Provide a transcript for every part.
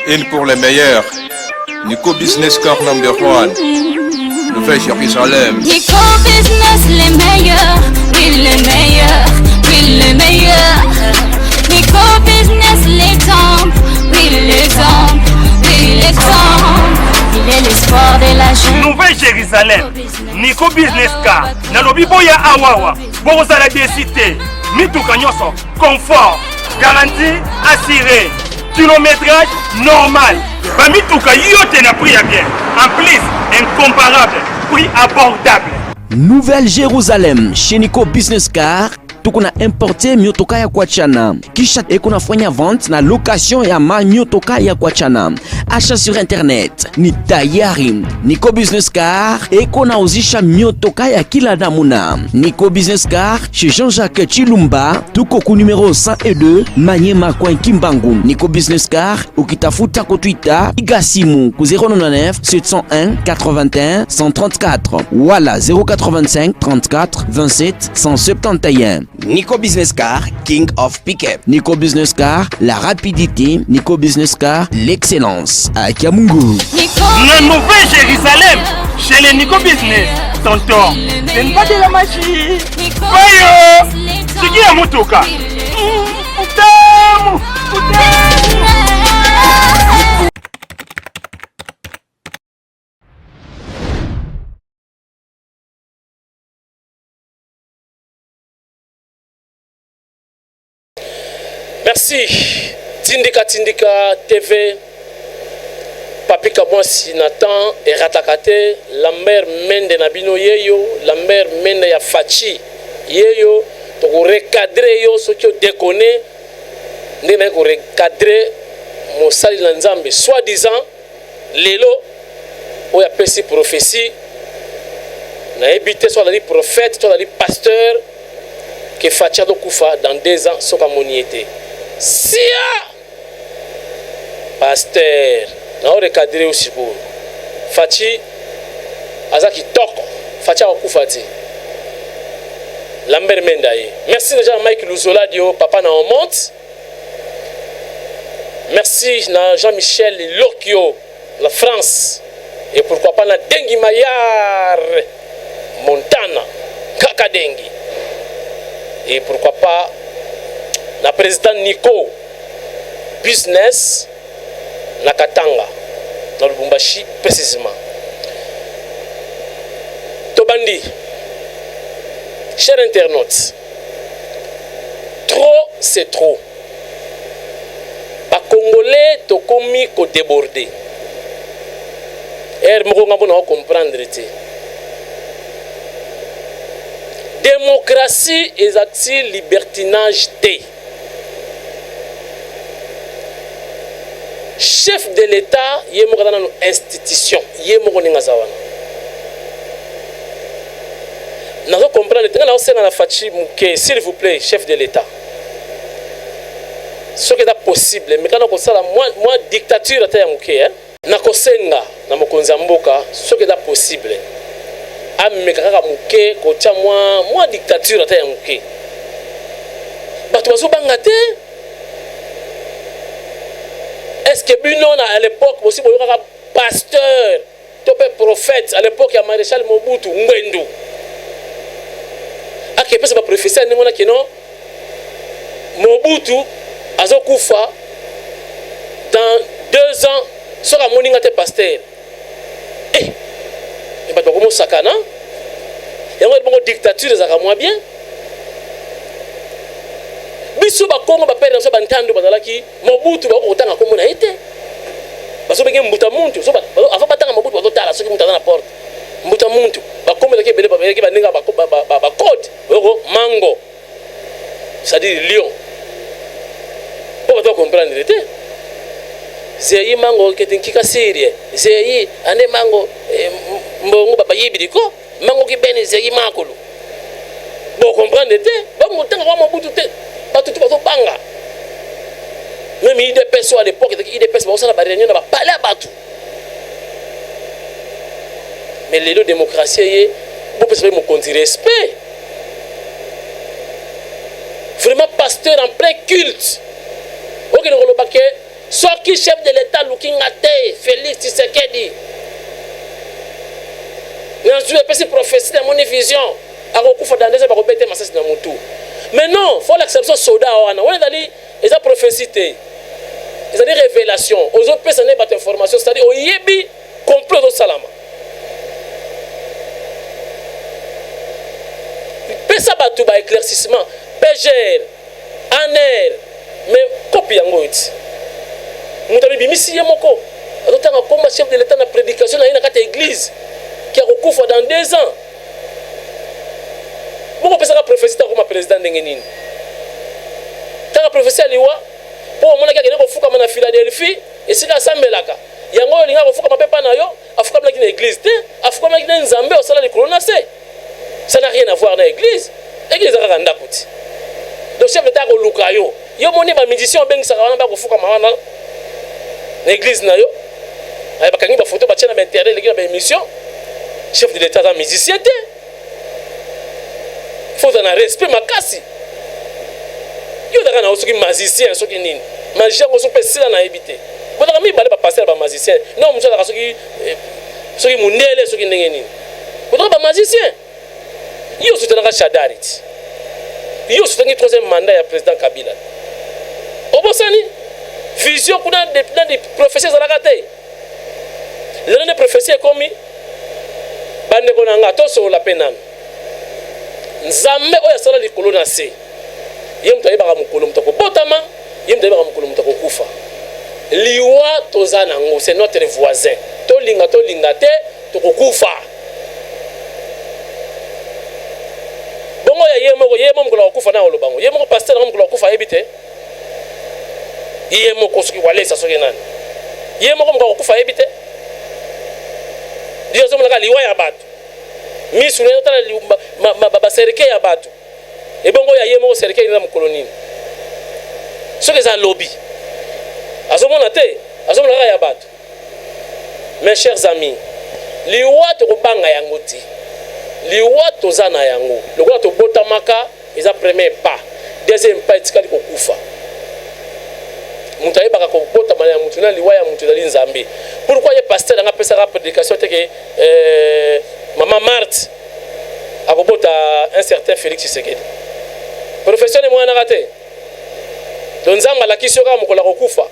Une pour les meilleurs. Nico Business Car number 1. Nouvelle Jérusalem. Nico Business les meilleurs. Oui les meilleurs. Oui les meilleurs. Nico Business l'exemple. Oui l'exemple. Oui l'exemple. Il est l'espoir de la jeune. Nouvelle Jérusalem. Nico Business Car. Nalobi boya awawa. Bozala décité. Mituka nyoso. Confort. Garantie assurée. Kilométrage normal. Bamituka yote na prix à bien. En plus, incomparable. Prix abordable. Nouvelle Jérusalem chez Nico Business Car. Tukuna importe miotoka ya kuachana. Kisha ekunafanya vente na location ya miotoka ya kuachana. Achat sur internet ni tayari. Nico Business Car ekunauzisha miotoka ya kila namuna. Nico Business Car chez Jean-Jacques Chilumba. Tuko ku numéro 102 Manyema kwa Kimbangu. Nico Business Car ukitafuta ku Twitter igasimu ku 099 701 81 134 wala 085 34 27 171. Nico Business Car, King of Pickup. Nico Business Car, la rapidité. Nico Business Car, l'excellence. À Kiamungu. La Nouvelle Jérusalem, chez les Nico Business. Tonton, c'est une pas de la magie. Voyons, c'est qui a motoka? Putain, Merci. Tindika TV. Papi Kamwasi Nathan et Ratakate. La mère Mende Nabino Yeyo. La mère Mende ya Fachi Yeyo. Donc recadrer yo ce qui déconné. N'est ko recadrer mon sali Nzambe. Soi-disant, Lelo. Ou ya pesi prophétie. Na ebité soit la prophète, soit la pasteur. Que Fachi do Koufa dans 2 ans, soka moniété. Sia pasteur na recadrer aussi pour Fachi azaki toko Fachi akufati Lambert Mendaye. Merci déjà Mike Luzola dio papa na on monte. Merci na Jean-Michel Lokio la France et pourquoi pas na Dengi Mayar Montana Kaka Dengi et pourquoi pas la présidente Nico Business Nakatanga dans le Lubumbashi précisément. Tobandi, chers internautes, trop c'est trop. Pas Congolais, to komi ko débordé. Moko ngabona comprendre te. Démocratie et acti libertinage T. Chef de l'État, il y a une institution. Il y a une institution. Nous comprenons, s'il vous plaît, chef de l'État. Ce qui est possible, mais quand on a moi dictature, nakosenga na mokonzi mboka ce qui est possible. Amekaka muke kotia moi dictature ata ya muke. Bato bazo bangate. Est-ce que Bino à l'époque aussi un pasteur, topé prophète à l'époque il y a maréchal Mobutu Ngwendu. Ah que peut-être pas prophétie ni mona que non. Mobutu azokufa dans 2 ans sera moninga te pasteur. Et pas comment sakana. Et on a une dictature ça moins bien. Biso ba Kongo ba pere so bantando bazalaki Mobutu ba kotanga ko mona ete baso benge mbuta muntu so ba afa batanga Mobutu ba totala so ki mutana na porte mbuta muntu ba komela ke bele ba bele ke ba ninga ba code oko mango c'est-à-dire lion pour pas comprendre ete zeyi mango ke tinkika serie zeyi ane mango mbongo baba yibidiko mango ki bene zeyi makulu bon comprendre ete ba mutanga wa Mobutu te tout le monde même il dépasse à l'époque il dépasse on a réunion on va parler à Batou mais les démocratie vous pouvez me compter respect vraiment pasteur en plein culte ok nous le baquet soki chef de l'état lukinga te Félix Tshisekedi nazwi epesi prophétie na moni vision akokufa dans des bakobete masasi na mutu mais non faut l'acception soldat wana wana ezali eza prophétie te ezali révélation ozopesa ne bato information c'est-à-dire oyebi complot ozosalama pesa bato ba éclaircissement PGR ANR mais copie yango iti moto abimisi ye moko azotanga komba chef de l'état na prédication na ye na kati ya église qui a recouvert dans 2 ans. Pourquoi on peut faire prophétie comme président d'Engenine? Quand la prophétie est là, pour moi, il y a un fou comme en Philadelphie, et c'est là Sambelaka. Il y a un fou comme Papa Nayo, un fou comme une église, un fou comme une Zambé au salaire de Colonacé. Ça n'a rien à voir dans l'église. L'église a rendu compte. Donc, chef d'État, il y a un il y a un musicien qui a un fou comme l'église Nayo. Il y a une photo qui a intérêt, il y a une émission. Chef de l'État, un musicien. Il faut un respect, makasi. Il y a un magicien, un magicien, un magicien, un habité. Vous avez mis un passer un magicien. Non, vous avez un munele, vous avez un magicien. Il y a un Chadarit. Il y a un troisième mandat du président Kabila. Au Bossani, vision qu'on a des professeurs à la gâte. L'un des professeurs est commis. Bande konanga to so la penam nzambe oya sala likolo na se yem to yeba mukolo mutako botama yem to yeba mukolo mutako kufa liwa tozana ngo c'est notre voisin to linga te to kufa bongo ya yemo mukolo kufa na olobango yemo pasteur na mukolo kufa ebite yemo ko soki walesa soki nani yemo ko mukolo kufa ebite Dieu sommes là liwa ya batu misu ne tala ba serike ya batu e bongo ya yemo serike ina mukoloni so que ça lobby azomona te azomona ya batu. Mes chers amis, liwa to banga yango ti liwa to zana yango lokola to botamaka eza premier pas deuxième pas etikali kokufa mutu ayebaka kobotama ya mutu na liwa ya mutu ezali nzambe. Pourquoi ye pasteur anga pesaka prédication te ke Maman Marthe akobota un certain Félix Tshisekedi professeur ne mwana kate donc nzamba la kisio kama mukola kokufa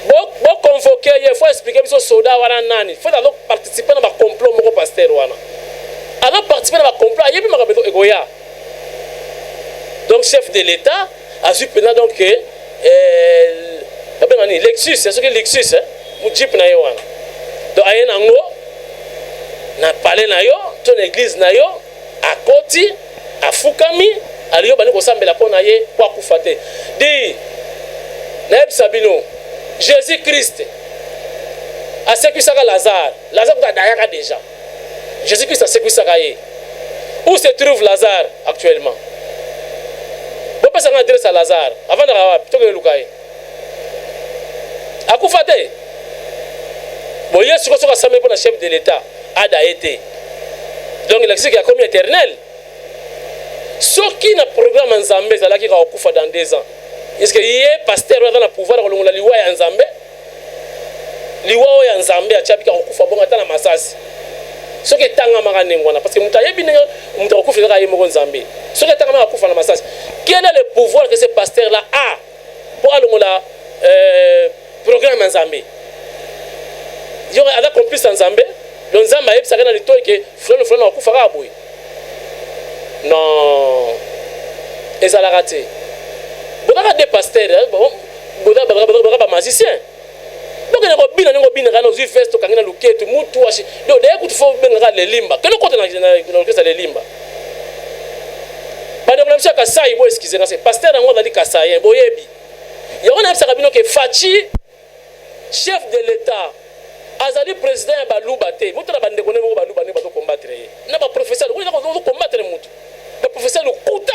bo convoquer il faut expliquer biso soda wana nani faut alors participer na ba complot moko pasteur wana alors participer na ba complot yebi makabeto egoya. Donc chef de l'état a su pendant donc que Lexus, c'est ce que Lexus, mu jeep na yo wana. Donc ayena ngo na palais na yo, ton église na yo, akoti, afukami, aliyo bani ko sambela pona ye kwa kufate. Di Naib Sabino, Jésus-Christ a sécurisé Lazare. Lazare a dayaka déjà. Jésus-Christ a sécurisé ye. Où se trouve Lazare actuellement? Bon pas ça adresse à Lazare avant de rawa to ke lukai. Akufate. Bon yesu ko soka samé pour le chef de l'état a été. Donc il a commis éternel. Ce qui na programme en Zambie ça là qui va okufa dans 2 ans. Est-ce que yé pasteur dans le pouvoir ko longola liwa ya Nzambe? Liwa ya Nzambe a tchapi ka okufa bonga tana masasi. Ce qui tanga makane ngwana parce que mutayebi ninga mutakufa ka yemo Nzambe. Ce qui tanga makufa na masasi. Quel est le pouvoir que ce pasteur là a pour longola programme en Zambie? Il a accompli en Zambie. Donc Nzamba yeb sakana lito ke fulano akufa ka boy. Non. Ezala raté. Bodaka des pasteurs, bodaka magicien. Donc il y a des bina kana uzi veste kangina luketu mutu washi. Donc dès que tu fais benga le limba. Quel côté na orchestre le limba. Ba de problème ka sai bo excusez na c'est pasteur na ngona li kasai boyebi. Ya on a ça kabino ke Fachi chef de l'état azali président ya baluba te. Mutu na bande kone mo baluba ne ba to combattre. Na ba professeur ko na ko combattre mutu. Ba professeur le kuta.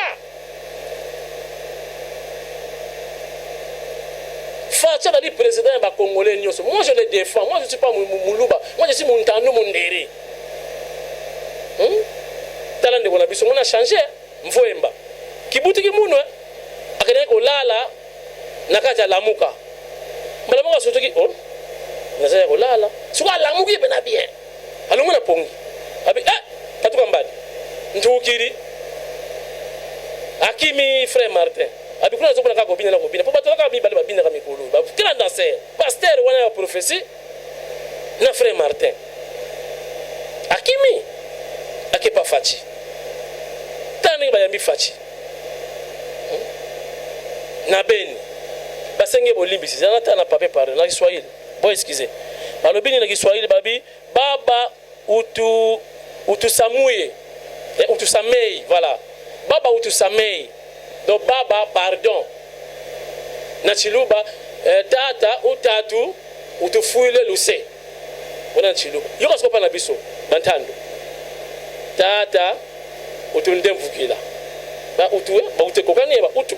Facha le président ba congolais nyoso. Moi je le défends. Moi je suis pas Muluba. Moi je suis Muntano Mundere. Talande ko na biso on a changé. Mvoemba. Kibuti ki muno akene ko lala nakati ya lamuka. mbala moko sotoki oh naza ya kolala soki alamuki pe na bien alongo na pongi abi katuka mbali ntukiri akimi frère Martin abi kuna zokuna ka kobina na kobina po bato ka mibale babina ka mikolo ba grand danser pasteur wana ya prophétie na frère Martin akimi akepa fachi tani ba yambi fachi na beni basenge bolimbisi zana tana pape pare na Kiswahili bo excusez balobini na Kiswahili babi baba utusamuye utusamei voilà baba utusamei do baba pardon na chiluba tata utatu utufuile luse wana chiluba yoko skopa na biso bantando tata utundemvukila ba utu ba utekokane ba utu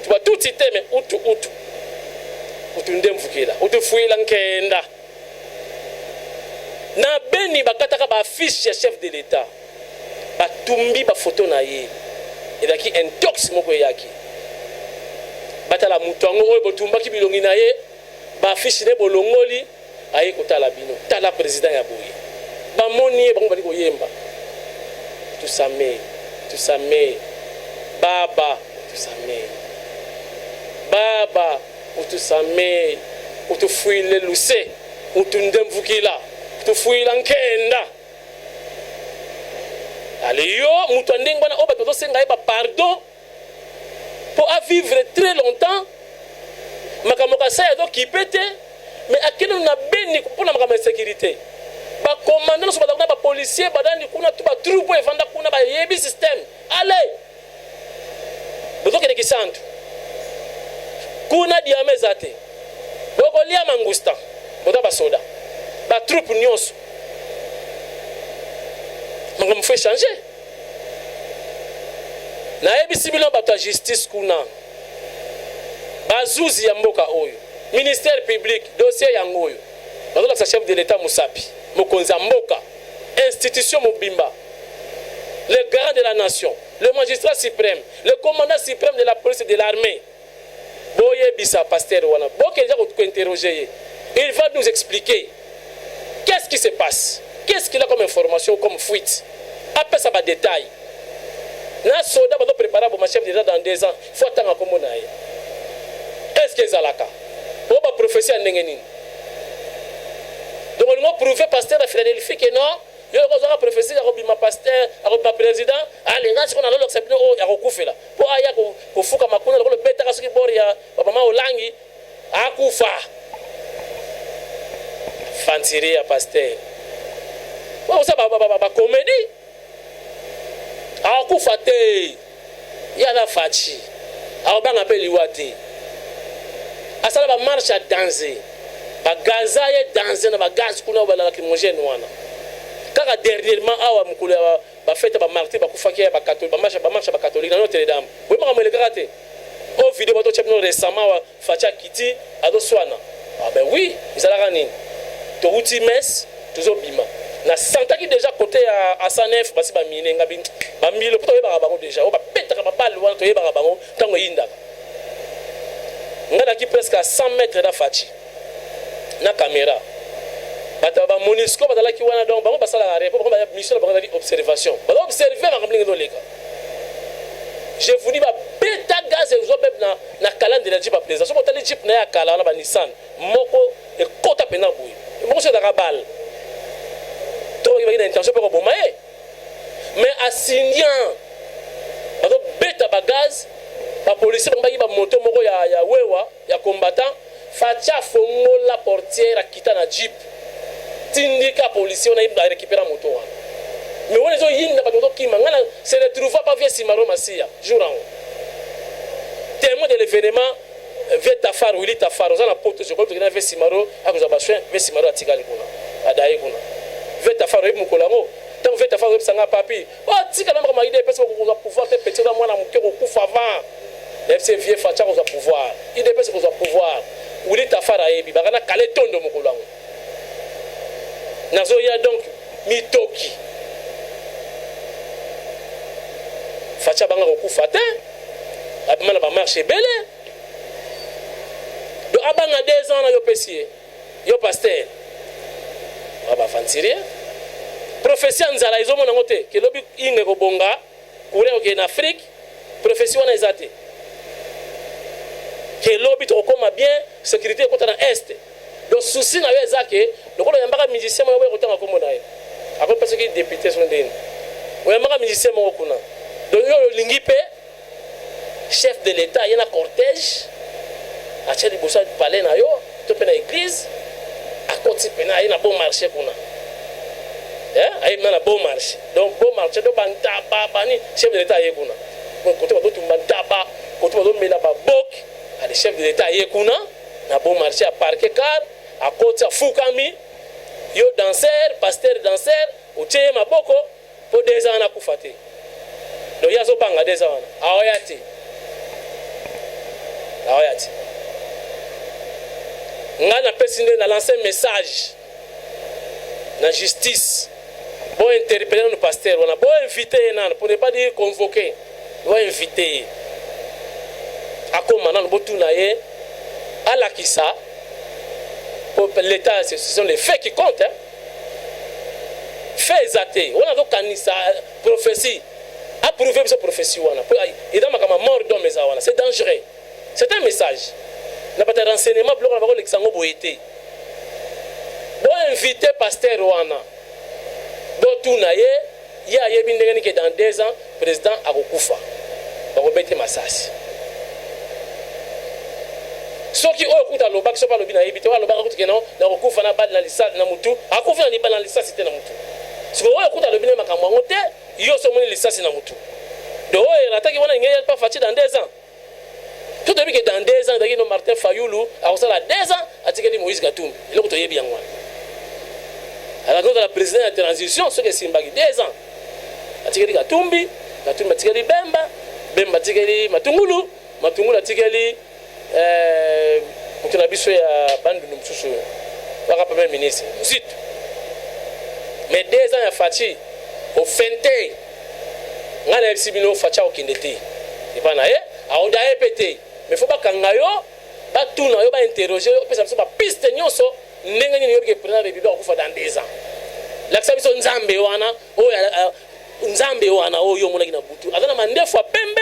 ba tuti teme utu utundemvukila utufuila nkenda na beni bakataka ba affiche ya chef de l'état batumbi ba photo na ye elaki intox moko yaki batala mutu yango oyo botumbaki bilongi na ye ba affiche ne bolongoli aye kotala bino tala président ya boye bamoni ye bango bali koyemba tusamee baba utusamee utufuile luse utundemvukila utufuila nkenda Aliyo, mutanding bana oba toto senga ba pardon pour à vivre très longtemps. Makamoka sa ya do kipete, mais akino na beni pour na makama sécurité. Ba commandant so ba ba policier badani kuna tu ba troupe evanda kuna ba yebi système. Allez. Bozo ke kisantu. Kuna diame zate. Boko lia mangusta. Boda ba soda. Ba troupe nyonso. Mangam fait changer. Na ebisi bilo bato justice kuna. Bazuzi ya mboka oyo. Ministère public dossier yango oyo. Bazola sa chef de l'état Musapi, mokonza mboka, institution mobimba. Le garant de la nation, le magistrat suprême, le commandant suprême de la police et de l'armée. Boye bisa pasteur wana. Boke déjà ko interroger. Il va nous expliquer qu'est-ce qui se passe. Qu'est-ce qu'il a comme information, comme fuite? Après ça va détail. Na soda va préparer pour ma chef déjà dans 2 ans. Faut attendre comme on a. Est-ce que Zalaka? On va professeur Nengenin. Donc on va prouver pasteur à Philadelphie que non. Il y a un professeur, il y a un pasteur, il y a un président. Allez, là, on a l'accepté, il y a un coup fait là. Pour aller au Fouka Makuna, le bête à ce qui bord, il y a Papa Olangi, à Koufa. Fantiria pasteur. Bon, ça va comédie. À Koufa, il y a la Fachi. À Obang appelle Liwati. À ça, va marche à danser. Ba gaza ye danser na ba gaz kuna ba la lacrymogène wana. Kaka dernièrement awa mukulu ba fête ba martyr ba kufaki ba catholique ba marche ba catholique na Notre Dame. Oui ma mele karaté. Au vidéo bato chepno récemment wa Facha Kiti ado swana. Ah ben oui, izalaka nini. To uti mess tuzo bima. Na santaki déjà côté à Sanef basi ba minenga bi ba milo poto yeba bango déjà. O ba petaka ba balle wana to yeba bango tango yinda. Ngana ki presque à 100 mètres da Fachi. Na caméra bata ba monisco bata la ki wana donc bango basala la réponse ba mission ba observation ba observer ba kamlinga do leka je vous dis ba beta gaz et zo beb na calendrier de la jeep président so botali jeep na ya kala na ba Nissan moko e kota pena boui moko se da bal to il y a une intention pour bomaye mais assignan ba beta ba gaz ba policier ba ba moto moko ya wewa ya combattant Facha fongo la portière akita na jeep tindika policier on a récupérer moto wana mais on les yinda ba to kima ngana se retrouva pas via Simaro Masia jour en témoin de l'événement veta faro ili ta faro za na poto je crois que na via Simaro akoza ba soin via Simaro atikali kuna adai kuna veta faro ibu kolango tant veta faro sanga papi oh tika na ma idée parce que ko pouvoir te petit na mwana mukeko kufa avant FC vieux Facha ko pouvoir il dépêche ko pouvoir Ouli tafara ebi bakana kale tondo mokolango nazo ya donc mitoki Facha banga ko kufata abimana ba marché belé do abanga 2 ans na yo pesier yo pasteur aba fantirie prophétie nzala izomona ngote kelobi inge ko bonga kure oke na Afrique prophétie wana ezate kelobi to koma bien sécurité kota na est donc souci na yo ezake lokolo yambaka musicien mo ko tanga komona ye ako parce que député son ndeni oyambaka musicien mo kuna donc yo lingi pe chef de l'état yana cortège acha liboso palais na yo to pe na église akoti pe na ina bon marché kuna ayi na bon marché donc bon marché do bantaba bani chef de l'état ye kuna côté ba to bantaba côté ba do mela ba bok ale chef de l'état ye kuna na bon marché a parquer car akoti afukami yo danseur pasteur danseur otie maboko po 2 ans na kufate donc yazo banga 2 ans aoyati nga na pesi nde na lancer message na justice bon interpeller le pasteur wana bon inviter nan pour ne pas dire convoquer bon inviter akoma nan botuna ye alakisa pour l'état ce sont les faits qui comptent hein faits exactés on a donc kanisa prophétie approuver cette prophétie wana et dans ma mort d'homme wana c'est dangereux. C'est un message. N'a pas de renseignement, bloc la l'exango boité. Bon inviter pasteur Rwanda. Bon tout naye, ya yebindengani que dans 2 ans président akokufa. Ba robete masasi. Soki o kuta lobak so pa lobi na yebite wa lobak kuta kenan na kokufa na bad na lisa na mutu. Akufa na bad na lisa c'était na mutu. Siko o kuta lobi na makamwa ngote, yo so moni lisa na mutu. Do o rataki wana ngeye pas fati dans 2 ans. Tout depuis que dans 2 ans, dans Martin Fayoulou, a 2 ans, a tiré Moïse Gatoum. Il a dit bien moi. Alors, quand la présidente de la transition, ce que c'est 2 ans, a tiré Gatumbi, Gatumbi a tiré Bemba, Bemba a tiré Matungulu, Matungulu a tiré Moutonabiso et Bandu Moussou, le premier ministre. Mais 2 ans, il a fait au Fente, il a fait au Facha au Kindeti. Il pas naé, a odaé pété. Mais faut pas kangayo ba tuna yo ba interroger yo pesa biso ba piste nyonso ndenge nini yo ke président de Bido akufa dans 2 ans lakisa biso nzambe wana o yo mona kina butu azana mandefu pembe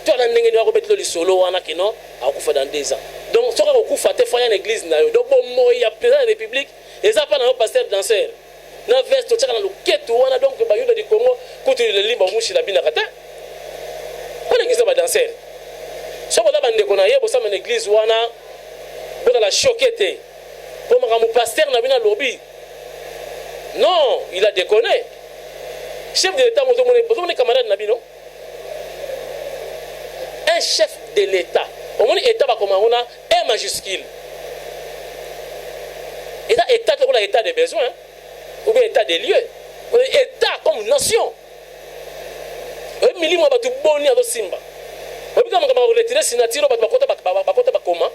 to na ndenge ni akobetelo lisolo wana kino akufa dans 2 ans donc soka okufa te fanya na église na yo do bomo ya président de la République eza pa na yo pasteur danseur na veste to chaka na loketo wana donc ba yuda di Congo kuti le limba mushi la bina kata on église ba danseur. Si vous avez une église, vous avez la choquette. Pour mon pasteur, vous avez lobby. Non, il a déconné. Chef de l'État, vous avez camarade Nabi, non? Un chef de l'État. Au moins, l'État va comme on a un majuscule. État, c'est l'état des besoins, ou bien état des lieux. État comme nation. Un million de boni à Simba. Obi kama retirer signature bakota bakoma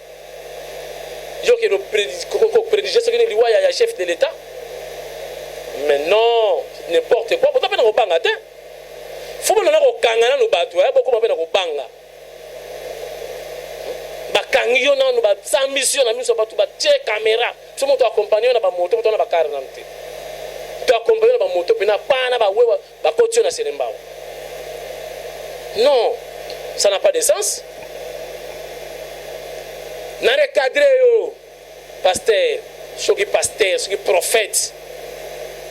yo ke no prédiger ce que les lois ya chef de l'état mais non n'importe quoi bota pena ko banga te faut bona ko kangana no batu ya boko pena ko banga bakangi yo na no ba sans mission na miso batu ba check caméra so moto accompagner na ba moto moto na ba car namte to accompagner na ba moto pena pana ba wewa ba kotio na selembao non. Ça n'a pas de sens. N'a recadré yo pasteur, ceux qui prophètes.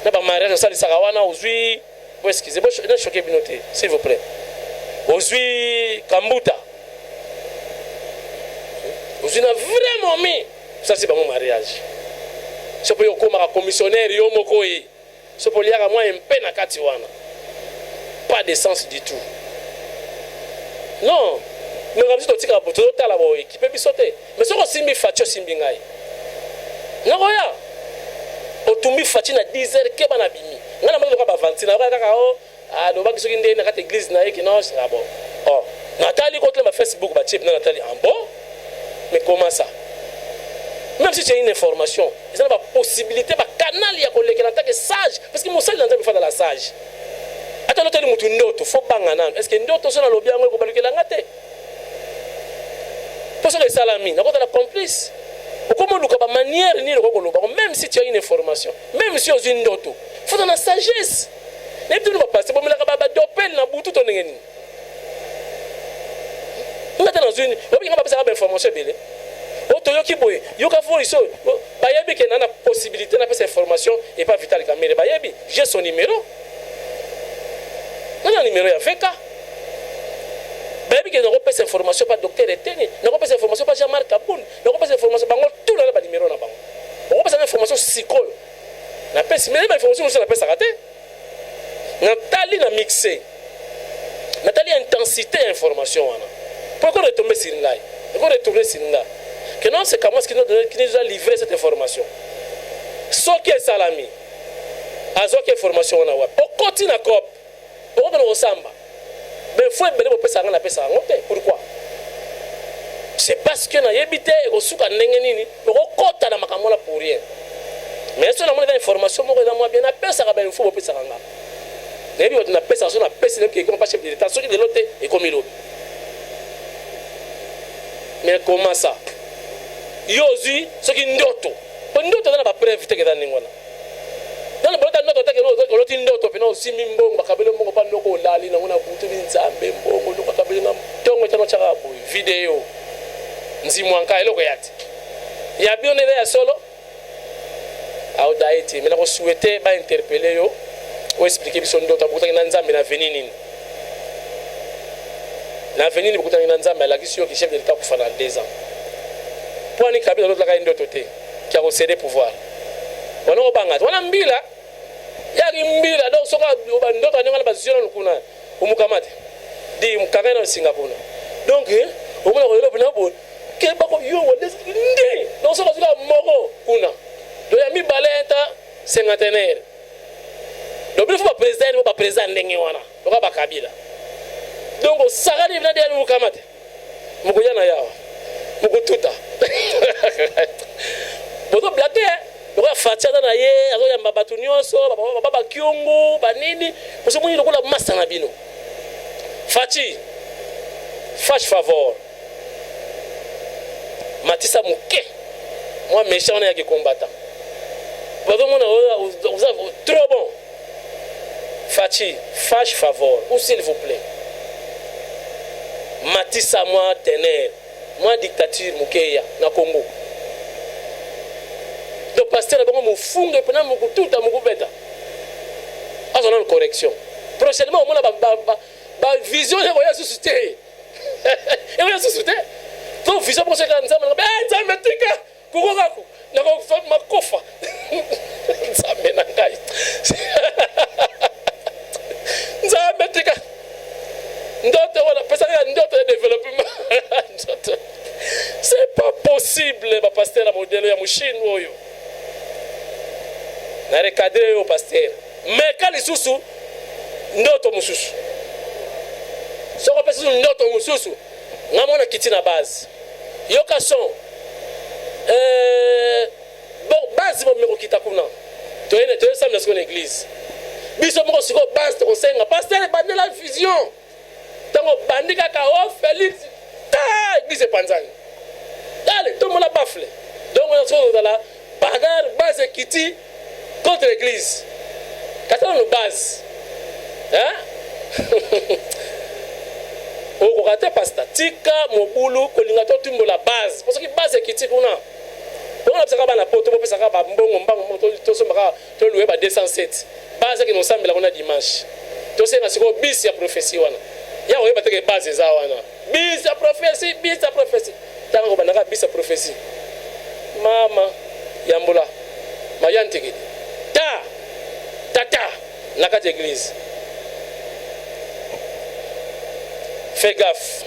N'a pas mariage ça les sarawana aujourd'hui. Excusez-moi, je choqué binoté, s'il vous plaît. Aujourd'hui Kambuta. Aujourd'hui n'a vraiment mis ça c'est pas mon mariage. C'est pour yo comme commissionnaire yo mokoyi. C'est pour liara moi un peu na katiwana. Pas de sens du tout. Non, mais on a dit que tu as équipé bisoté. Mais ce qu'on simbi fatio simbi ngai. Non ya. Otumbi fati na 10 heures ke bana bimi. Ngana mali ko ba vanti na ka o do ba kisoki ndene na église na yeki non c'est bon. Oh, Nathalie contre ma Facebook ba chip na Nathalie en bon. Mais comment ça? Même si tu as une information, il y a une possibilité ba canal ya ko leke en tant que sage parce que mon sage l'entend faire de la sage. Attends, l'autre mutu ndoto faut banga nan. Est-ce que ndoto sona lobi yango ko balukela ngate? Pour ça que salami, n'a pas la complice. Comment nous avons manière ni le même si tu as une information, même si tu as une auto, il faut dans la sagesse. Et puis nous va passer pour me la dopel na butu to ngeni. Nous dans une, on va passer à information belé. Oto yoki boy, yoka fo iso, bayebi que na possibilité na passer information et pas vital caméra bayebi, j'ai son numéro. Non le numéro ya veka. Bayebi que na pas passer information pas docteur Eteni, na pas passer information pas Jean-Marc Kaboun, na pas passer information bango tout là ba numéro na bango. On va passer information psychologue. Na pèse mais information sur la pèse raté. Nathalie na mixé. Nathalie intensité information wana. Pourquoi retomber sur là? Pourquoi retourner sur là? Que non c'est comment qui nous a livré cette information. Soki salami. Azoki information wana wa. Okoti na cop. Pourquoi on ressemble? Mais faut belé pour pesa na pesa ngote. Pourquoi? C'est parce que na yebité osuka ndenge nini, okota na makamona pour rien. Mais si on a mon information mo dans moi bien na pesa ka ben faut pour pesa nga. Et puis on a pesa sur na pesa qui comme pas chef de l'état sur de l'autre et comme il. Mais comment ça? Yozi ce qui ndoto. Ndoto dans la preuve te que dans ngwana. Dans le bolota ndoto te que l'autre ndoto pe no si mimbongo bakabelo mongo pa ndoko lali na ngona butu binzambe mbongo ndoko kabelo na tongo tano chaka boy vidéo. Nzimwanka eloko yati. Ya bionele ya solo. Audaiti mais la souhaiter ba interpeller yo. Ou expliquer son d'autres pour que Nzambe na venir nini. Na venir pour que Nzambe la question qui chef de l'état pour faire 2 ans. Pour ni kabila l'autre la ndoto te qui a cédé pouvoir. Wana obanga, wana mbila. Ya mbila donc soka ndoto anyanga ba zio kuna umukamate. Di mkakana na Singapore. Donc omona ko lelo na bo ke ba ko yo wa ndi. Donc soka zika moko kuna. Do ya mi balenta cinquantenaire. Donc il faut pas président ndenge wana. Donc ba kabila. Donc sakali vina dia mukamate. Mukuyana yawa. Mukututa. Boto blaté. Donc fatia na ye, azo ya mbabatu nyonso, baba kyungu, banini, parce que moi lokola massa na bino. Fati. Fâche favor. Matisa muke. Moi méchant na ya combattant. Boto mona vous avez trop bon. Fati, fâche favor, ou s'il vous plaît. Matissa moi ténèbres, moi dictature mukeya na Congo. Le pasteur a bon fungue pendant mon tout à mon bêta. Ah on a une correction. Prochainement on a ba vision et voyage suscité. Et voyage suscité. Donc vision pour ce que nous avons. Ça me tika. Kukogaku. Na ko ma kofa. Ça me nangai. Nzambetika ndoto wala pesa ya ndoto de développement. C'est pas possible ba pasteur la modèle ya mushini oyo na recadrer au pasteur mais quand les sous ndoto mususu soko pesa ndoto mususu ngamona kiti na base yoka son bon base mo meko kita kuna to sam na son église biso moko siko base to senga pasteur bande la vision tango bandika ka o Félix ta église panzani allez tout le monde a baflé donc on se dans la bagarre base kiti contre l'église katana no base hein o ko pasta tika mobulu kolinga to tumbo la base parce que base kiti kuna on a besoin na poto pesa ka ba mbongo mbango to so maka to louer ba 207 base que nous sommes là on a dimanche to senga siko bis ya prophétie wana ya o yeba teke base za wana bis ya prophétie tango banaka bis ya prophétie mama yambula mayantiki tata na kati église fais gaffe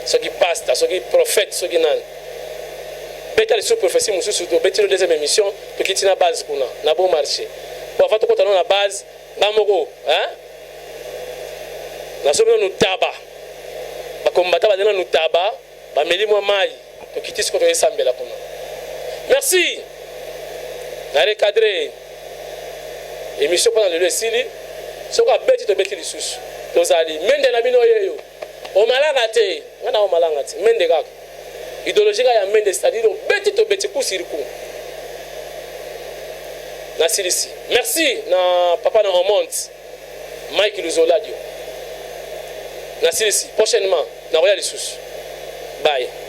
ce qui passe ce qui prophète ce qui nan beta les sous prophétie mususu to beti no deuxième émission to kiti na base kuna na bon marché pour avoir to kota na base bamoko hein na somo no taba ba kombata ba dena no taba ba meli mo mai to kiti ko to esambela kuna merci na recadrer émission pendant le sili soko beti to beti lisusu to zali mende na bino yeyo o malanga te ngana o malanga te mende kaka idéologie ya mende, c'est-à-dire au beti kusiriku na silisi. Merci na papa na remonte Mike Luzoladio na silisi. Prochainement na Royal Lisusu. Bye.